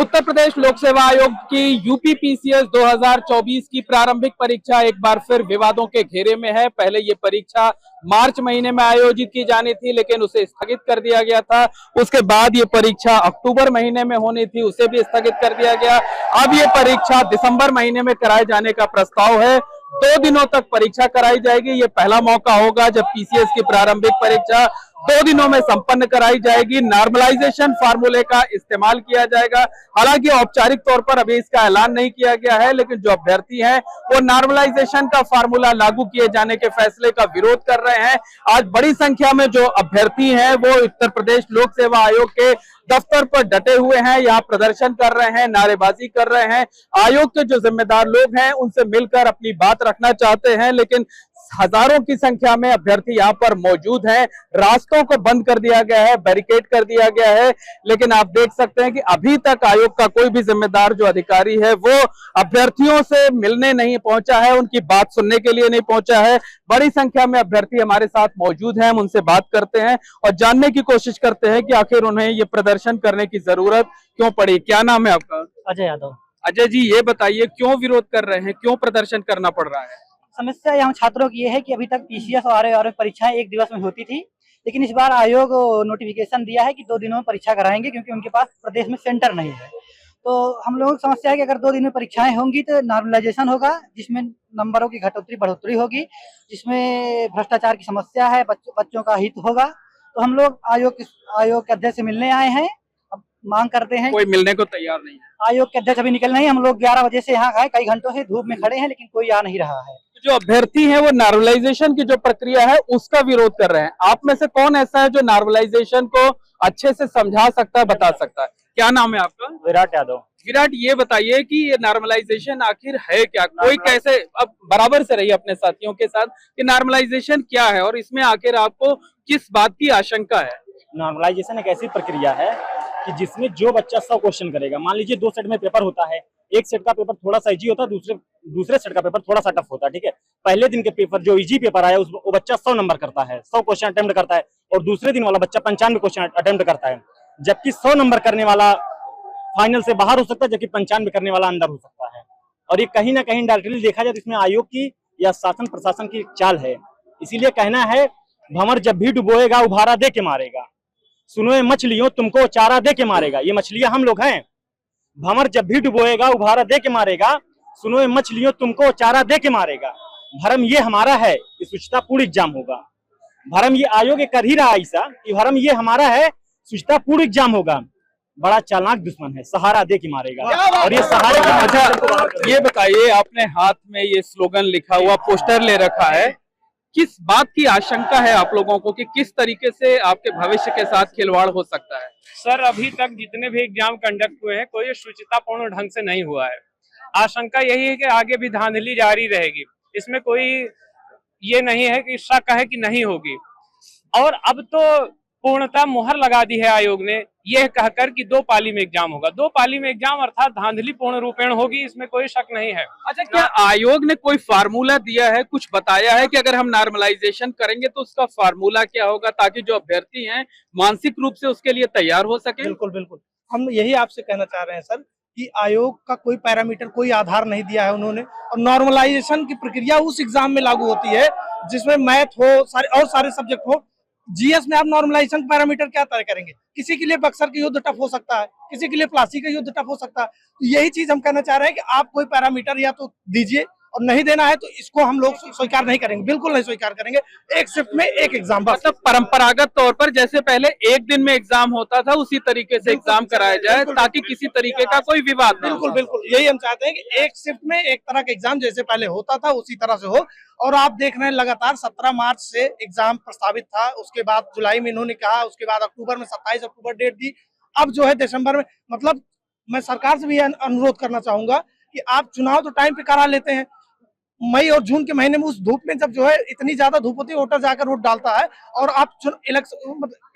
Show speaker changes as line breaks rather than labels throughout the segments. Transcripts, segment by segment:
उत्तर प्रदेश लोक सेवा आयोग की यूपीपीसीएस 2024 की प्रारंभिक परीक्षा एक बार फिर विवादों के घेरे में है। पहले ये परीक्षा मार्च महीने में आयोजित की जानी थी, लेकिन उसे स्थगित कर दिया गया था। उसके बाद ये परीक्षा अक्टूबर महीने में होनी थी, उसे भी स्थगित कर दिया गया। अब ये परीक्षा दिसंबर महीने में कराए जाने का प्रस्ताव है। 2 दिनों तक परीक्षा कराई जाएगी। ये पहला मौका होगा जब पीसीएस की प्रारंभिक परीक्षा 2 दिनों में संपन्न कराई जाएगी। नॉर्मलाइजेशन फार्मूले का इस्तेमाल किया जाएगा। हालांकि औपचारिक तौर पर अभी इसका ऐलान नहीं किया गया है, लेकिन जो अभ्यर्थी हैं वो नॉर्मलाइजेशन का फार्मूला लागू किए जाने के फैसले का विरोध कर रहे हैं। आज बड़ी संख्या में जो अभ्यर्थी हैं वो उत्तर प्रदेश लोक सेवा आयोग के दफ्तर पर डटे हुए हैं, यहाँ प्रदर्शन कर रहे हैं, नारेबाजी कर रहे हैं। आयोग के जो जिम्मेदार लोग हैं उनसे मिलकर अपनी बात रखना चाहते हैं, लेकिन हजारों की संख्या में अभ्यर्थी यहाँ पर मौजूद हैं। रास्तों को बंद कर दिया गया है, बैरिकेड कर दिया गया है, लेकिन आप देख सकते हैं कि अभी तक आयोग का कोई भी जिम्मेदार जो अधिकारी है वो अभ्यर्थियों से मिलने नहीं पहुंचा है, उनकी बात सुनने के लिए नहीं पहुंचा है। बड़ी संख्या में अभ्यर्थी हमारे साथ मौजूद हैं, हम उनसे बात करते हैं और जानने की कोशिश करते हैं कि आखिर उन्हें ये प्रदर्शन करने की जरूरत क्यों पड़ी। क्या नाम है आपका?
अजय यादव।
अजय जी, ये बताइए क्यों विरोध कर रहे हैं, क्यों प्रदर्शन करना पड़ रहा है?
समस्या यहाँ छात्रों की ये है कि अभी तक पीसीएस और आरआरएफ परीक्षाएं एक दिवस में होती थी, लेकिन इस बार आयोग नोटिफिकेशन दिया है कि 2 दिनों में परीक्षा कराएंगे, क्योंकि उनके पास प्रदेश में सेंटर नहीं है। तो हम लोगों की समस्या है कि अगर 2 दिन में परीक्षाएं होंगी तो नॉर्मलाइजेशन होगा, जिसमें नंबरों की घटोतरी बढ़ोतरी होगी, जिसमें भ्रष्टाचार की समस्या है, बच्चों का हित होगा। तो हम लोग आयोग के अध्यक्ष से मिलने आए हैं। अब मांग करते हैं,
कोई मिलने को तैयार नहीं है।
आयोग के अध्यक्ष अभी निकल नहीं। हम लोग 11 बजे से यहाँ आए, कई घंटों से धूप में खड़े हैं, लेकिन कोई आ नहीं रहा है।
जो अभ्यर्थी हैं वो नॉर्मलाइजेशन की जो प्रक्रिया है उसका विरोध कर रहे हैं। आप में से कौन ऐसा है जो नॉर्मलाइजेशन को अच्छे से समझा सकता है, बता सकता है? क्या नाम है आपका?
विराट यादव।
विराट, ये बताइए कि ये नॉर्मलाइजेशन आखिर है क्या? कोई कैसे, अब बराबर से रहिए अपने साथियों के साथ, कि नॉर्मलाइजेशन क्या है और इसमें आखिर आपको किस बात की आशंका है?
नॉर्मलाइजेशन एक ऐसी प्रक्रिया है कि जिसमें जो बच्चा 100 क्वेश्चन करेगा, मान लीजिए 2 सेट में पेपर होता है, एक सेट का पेपर थोड़ा सा इजी होता है, दूसरे सेट का पेपर थोड़ा सा टफ होता है, ठीक है। पहले दिन के पेपर जो इजी पेपर आया वो बच्चा 100 नंबर करता है, 100 क्वेश्चन अटेम्प्ट करता है, और दूसरे दिन वाला बच्चा 95 क्वेश्चन अटेम्प्ट करता है। जबकि 100 नंबर करने वाला फाइनल से बाहर हो सकता है, जबकि 95 करने वाला अंदर हो सकता है। और ये कहीं ना कहीं डायरेक्टली देखा जाए तो इसमें आयोग की या शासन प्रशासन की चाल है। इसीलिए कहना है, भंवर जब भी डुबोएगा उभारा दे के मारेगा, सुनो ये मछलियों तुमको चारा दे के मारेगा। ये मछलियां हम लोग हैं। भंवर जब भी डुबोएगा उभारा दे के मारेगा, सुनो ये मछलियों तुमको चारा दे के मारेगा। भरम ये हमारा है कि शुचिता पूर्ण एग्जाम होगा। भरम ये आयोग कर ही रहा ऐसा कि भरम ये हमारा है, शुचिता पूर्ण एग्जाम होगा। बड़ा चालाक दुश्मन है, सहारा दे के मारेगा। और ये सहारे की।
अच्छा, ये बताइए, आपने हाथ में ये स्लोगन लिखा हुआ पोस्टर ले रखा है, किस बात की आशंका है आप लोगों को कि किस तरीके से आपके भविष्य के साथ खिलवाड़ हो सकता है?
सर, अभी तक जितने भी एग्जाम कंडक्ट हुए हैं कोई शुचितापूर्ण ढंग से नहीं हुआ है। आशंका यही है कि आगे भी धांधली जारी रहेगी, इसमें कोई ये नहीं है कि शक है कि नहीं होगी। और अब तो पूर्णतः मुहर लगा दी है आयोग ने, यह कहकर कि 2 पाली में एग्जाम होगा। 2 पाली में एग्जाम अर्थात धांधली पूर्ण रूपेण होगी, इसमें कोई शक नहीं है।
अच्छा, क्या आयोग ने कोई फार्मूला दिया है, कुछ बताया है कि अगर हम नॉर्मलाइजेशन करेंगे तो उसका फार्मूला क्या होगा, ताकि जो अभ्यर्थी हैं मानसिक रूप से उसके लिए तैयार हो सके?
बिल्कुल बिल्कुल, हम यही आपसे कहना चाह रहे हैं सर कि आयोग का कोई पैरामीटर, कोई आधार नहीं दिया है उन्होंने। और नॉर्मलाइजेशन की प्रक्रिया उस एग्जाम में लागू होती है जिसमें मैथ हो, सारे सब्जेक्ट हो। जीएस में आप नॉर्मलाइजेशन पैरामीटर क्या तय करेंगे? किसी के लिए बक्सर का युद्ध टफ हो सकता है, किसी के लिए प्लासी का युद्ध टफ हो सकता है। तो यही चीज हम कहना चाह रहे हैं कि आप कोई पैरामीटर या तो दीजिए, और नहीं देना है तो इसको हम लोग स्वीकार नहीं करेंगे, बिल्कुल नहीं स्वीकार करेंगे। एक शिफ्ट में एक एग्जाम,
मतलब परंपरागत तौर पर जैसे पहले एक दिन में एग्जाम होता था उसी तरीके से एग्जाम कराया जाए, ताकि किसी तरीके का कोई विवाद ना हो।
बिल्कुल बिल्कुल, यही हम चाहते हैं कि एक शिफ्ट में एक तरह का एग्जाम जैसे पहले होता था उसी तरह से हो। और आप देख रहे हैं लगातार 17 मार्च से एग्जाम प्रस्तावित था, उसके बाद जुलाई में इन्होंने कहा, उसके बाद अक्टूबर में 27 अक्टूबर डेट दी, अब जो है दिसंबर में। मतलब मैं सरकार से भी अनुरोध करना चाहूंगा कि आप चुनाव तो टाइम पे करा लेते हैं, मई और जून के महीने में उस धूप में जब जो है इतनी ज्यादा धूप होती है, वोटर जाकर वोट डालता है, और आप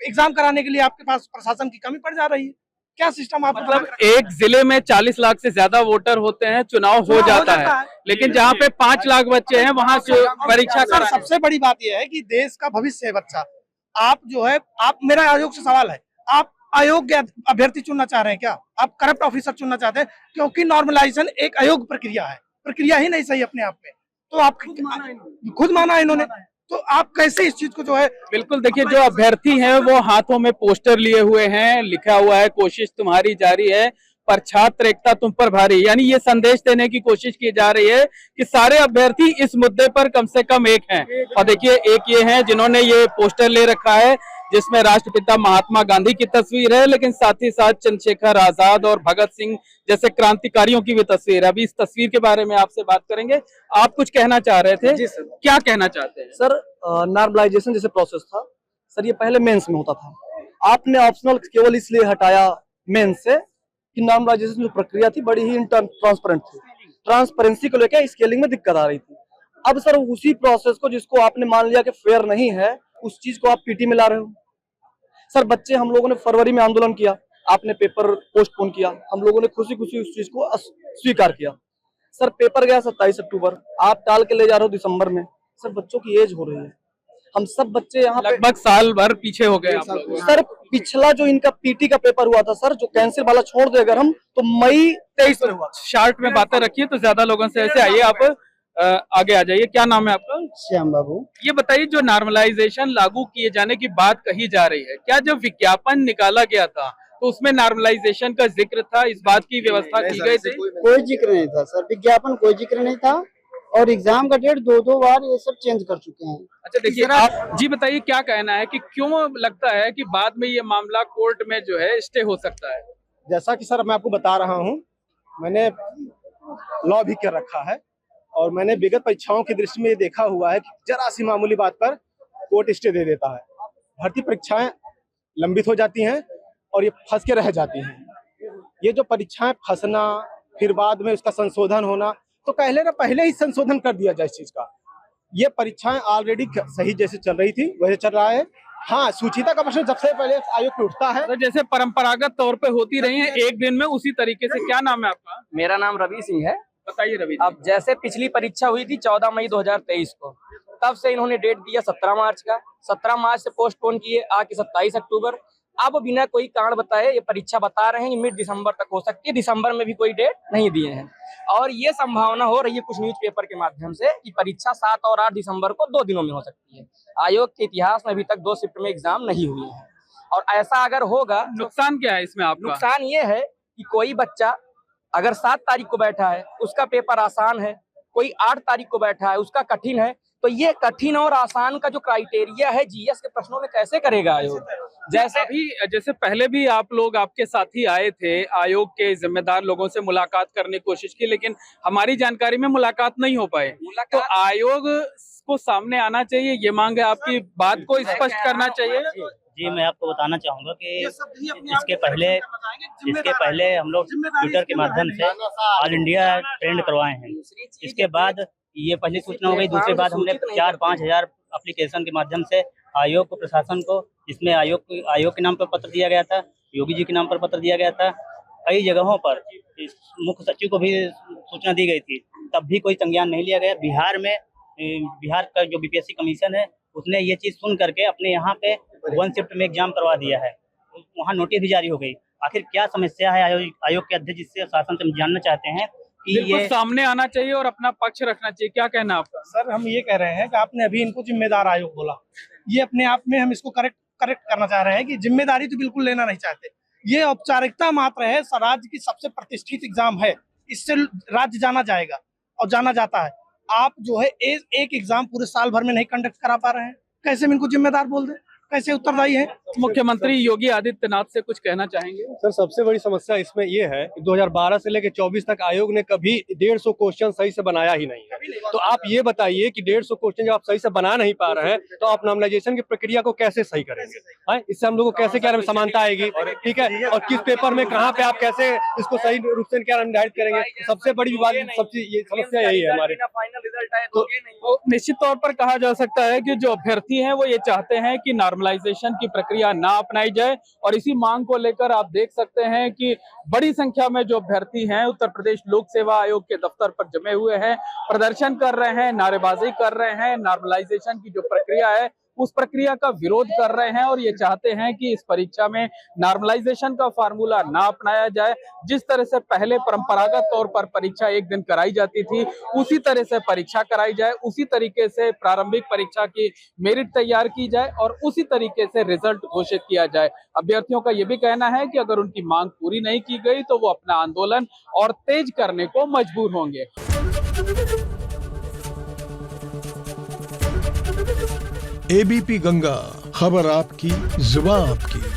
एग्जाम कराने के लिए आपके पास प्रशासन की कमी पड़ जा रही है। क्या सिस्टम आप
मतलब एक जिले में 40 लाख से ज्यादा वोटर होते हैं, चुनाव हो जाता है, लेकिन जहाँ पे 5 लाख बच्चे हैं वहाँ परीक्षा
सर, सबसे बड़ी बात यह है कि देश का भविष्य है बच्चा। आप जो है, आप, मेरा आयोग से सवाल है, आप अयोग्य अभ्यर्थी चुनना चाह रहे हैं क्या? आप करप्ट ऑफिसर चुनना चाहते हैं? क्योंकि नॉर्मलाइजेशन एक अयोग्य प्रक्रिया है, प्रक्रिया ही नहीं सही अपने आप में। तो आप खुद माना इन्होंने, तो आप कैसे इस चीज को जो है।
बिल्कुल, देखिए जो अभ्यर्थी हैं वो हाथों में पोस्टर लिए हुए हैं, लिखा हुआ है कोशिश तुम्हारी जारी है पर छात्र एकता तुम पर भारी, यानी ये संदेश देने की कोशिश की जा रही है कि सारे अभ्यर्थी इस मुद्दे पर कम से कम एक हैं। और देखिए एक ये हैं जिन्होंने ये पोस्टर ले रखा है जिसमें राष्ट्रपिता महात्मा गांधी की तस्वीर है, लेकिन साथ ही साथ चंद्रशेखर आजाद और भगत सिंह जैसे क्रांतिकारियों की भी तस्वीर है। अभी इस तस्वीर के बारे में आपसे बात करेंगे। आप कुछ कहना चाह रहे थे?
जी सर।
क्या कहना चाहते हैं?
सर नॉर्मलाइजेशन जैसे प्रोसेस था सर, ये पहले मेंस में होता था, आपने ऑप्शनल केवल इसलिए हटाया मेंस से कि नॉर्मलाइजेशन जो प्रक्रिया थी बड़ी ही ट्रांसपेरेंट थी, ट्रांसपेरेंसी को लेकर स्केलिंग में दिक्कत आ रही थी। अब सर उसी प्रोसेस को जिसको आपने मान लिया कि फेयर नहीं है, उस चीज को आप पीटी में ला रहे हो। सर बच्चे, हम लोगों ने फरवरी में आंदोलन किया, आपने पेपर पोस्टपोन किया, हम लोगों ने खुशी खुशी उस चीज को स्वीकार किया। सर पेपर गया 27 अक्टूबर, आप टाल के ले जा रहे हो दिसंबर में। सर बच्चों की एज हो रही है, हम सब बच्चे यहाँ
लगभग साल भर पीछे हो गए आप लोग।
सर पिछला जो इनका पीटी का पेपर हुआ था सर, जो कैंसिल वाला छोड़ दे अगर हम, तो मई 23 में हुआ।
शार्ट में बातें रखिए तो ज्यादा लोगों से ऐसे आइए, आप आगे आ जाइए। क्या नाम है आपका?
श्याम बाबू।
ये बताइए, जो नॉर्मलाइजेशन लागू किए जाने की बात कही जा रही है, क्या जब विज्ञापन निकाला गया था तो उसमें नॉर्मलाइजेशन का जिक्र था, इस बात की व्यवस्था की गई थी?
कोई जिक्र नहीं था सर, विज्ञापन कोई जिक्र नहीं था, और एग्जाम का डेट दो बार ये सब चेंज कर चुके हैं।
अच्छा देखिए, आप जी बताइए क्या कहना है कि क्यों लगता है कि बाद में ये मामला कोर्ट में जो है स्टे हो सकता है?
जैसा कि सर मैं आपको बता रहा हूं, मैंने लॉ भी कर रखा है और मैंने विगत परीक्षाओं की दृष्टि में ये देखा हुआ है कि जरा सी मामूली बात पर कोर्ट स्टे दे देता है, भर्ती परीक्षाएं लंबित हो जाती हैं और ये फंस के रह जाती हैं। ये जो परीक्षाएं फंसना, फिर बाद में उसका संशोधन होना, तो पहले ही संशोधन कर दिया जाए इस चीज का। ये परीक्षाएं ऑलरेडी सही जैसे चल रही थी वैसे चल रहा है। हाँ, सूचिता का प्रश्न जब से पहले आयोग पे उठता है,
तो जैसे परंपरागत तौर पे होती रही है एक दिन में, उसी तरीके से। क्या नाम है आपका?
मेरा नाम रवि सिंह है।
बताइए रवि।
अब जैसे पिछली परीक्षा हुई थी 14 मई 2023 को, तब से इन्होंने डेट दिया 17 मार्च का, 17 मार्च से पोस्टपोन किए आके 27 अक्टूबर। अब बिना कोई कारण बताए ये परीक्षा बता रहे हैं कि मिड दिसंबर तक हो सकती है, दिसंबर में भी कोई डेट नहीं दिए हैं। और ये संभावना हो रही है कुछ न्यूज़पेपर के माध्यम से कि परीक्षा 7 और 8 दिसंबर को 2 दिनों में हो सकती है। आयोग के इतिहास में अभी तक 2 शिफ्ट में एग्जाम नहीं हुए हैं, और ऐसा अगर होगा,
नुकसान क्या है इसमें आपका?
नुकसान ये है कि कोई बच्चा अगर 7 तारीख को बैठा है उसका पेपर आसान है, कोई 8 तारीख को बैठा है उसका कठिन है, तो ये कठिन और आसान का जो क्राइटेरिया है जीएस के प्रश्नों में कैसे करेगा आयोग?
जैसे पहले भी आप लोग, आपके साथी आए थे, आयोग के जिम्मेदार लोगों से मुलाकात करने की कोशिश की, लेकिन हमारी जानकारी में मुलाकात नहीं हो पाए। तो आयोग को सामने आना चाहिए, ये मांग है आपकी, बात को स्पष्ट करना चाहिए।
जी, मैं आपको बताना चाहूंगा कि इसके पहले हम लोग ट्विटर के माध्यम से ऑल इंडिया ट्रेंड करवाए हैं। इसके बाद ये पहली सूचना हो गई, दूसरे बाद हमने 4-5 हजार एप्लीकेशन के माध्यम से आयोग को, प्रशासन को, इसमें आयोग के नाम पर पत्र दिया गया था, योगी जी के नाम पर पत्र दिया गया था, कई जगहों पर मुख्य सचिव को भी सूचना दी गई थी, तब भी कोई संज्ञान नहीं लिया गया। बिहार का जो बीपीएससी कमीशन है उसने ये चीज सुन करके अपने यहाँ पे 1 शिफ्ट में एग्जाम करवा दिया है, वहाँ नोटिस भी जारी हो गई। आखिर क्या समस्या है आयोग के अध्यक्ष, जिससे शासन से जानना चाहते हैं कि ये
सामने आना चाहिए और अपना पक्ष रखना चाहिए। क्या कहना आपका?
सर हम ये कह रहे हैं कि आपने अभी इनको जिम्मेदार आयोग बोला, ये अपने आप में हम इसको करेक्ट करना चाह रहे हैं कि जिम्मेदारी तो बिल्कुल लेना नहीं चाहते। ये औपचारिकता मात्र है, राज्य की सबसे प्रतिष्ठित एग्जाम है, इससे राज्य जाना जाएगा और जाना जाता है। आप जो है एक एग्जाम पूरे साल भर में नहीं कंडक्ट करा पा रहे हैं, कैसे हम इनको जिम्मेदार बोल दें? कैसे उत्तरदायी है?
मुख्यमंत्री योगी आदित्यनाथ से कुछ कहना चाहेंगे?
सर सबसे बड़ी समस्या इसमें ये है कि 2012 से लेकर 24 तक आयोग ने कभी 150 क्वेश्चन सही से बनाया ही नहीं है। तो आप ये बताइए कि 150 क्वेश्चन जब आप सही से बना नहीं पा रहे हैं तो आप नॉर्मलाइजेशन की प्रक्रिया को कैसे सही करेंगे? इससे हम लोग को कैसे क्या समानता आएगी, ठीक है, और किस पेपर में कहाँ पे आप कैसे इसको सही रूप से क्या निर्धारित करेंगे? सबसे बड़ी विवाद ये समस्या यही है हमारे।
तो निश्चित तौर पर कहा जा सकता है कि जो अभ्यर्थी हैं वो ये चाहते हैं कि नॉर्मलाइजेशन की प्रक्रिया ना अपनाई जाए, और इसी मांग को लेकर आप देख सकते हैं कि बड़ी संख्या में जो अभ्यर्थी हैं उत्तर प्रदेश लोक सेवा आयोग के दफ्तर पर जमे हुए हैं, प्रदर्शन कर रहे हैं, नारेबाजी कर रहे हैं। नॉर्मलाइजेशन की जो प्रक्रिया है उस प्रक्रिया का विरोध कर रहे हैं और ये चाहते हैं कि इस परीक्षा में नॉर्मलाइजेशन का फार्मूला ना अपनाया जाए। जिस तरह से पहले परंपरागत तौर पर परीक्षा एक दिन कराई जाती थी, उसी तरह से परीक्षा कराई जाए, उसी तरीके से प्रारंभिक परीक्षा की मेरिट तैयार की जाए और उसी तरीके से रिजल्ट घोषित किया जाए। अभ्यर्थियों का यह भी कहना है कि अगर उनकी मांग पूरी नहीं की गई तो वो अपना आंदोलन और तेज करने को मजबूर होंगे।
एबीपी गंगा, खबर आपकी, जुबान आपकी।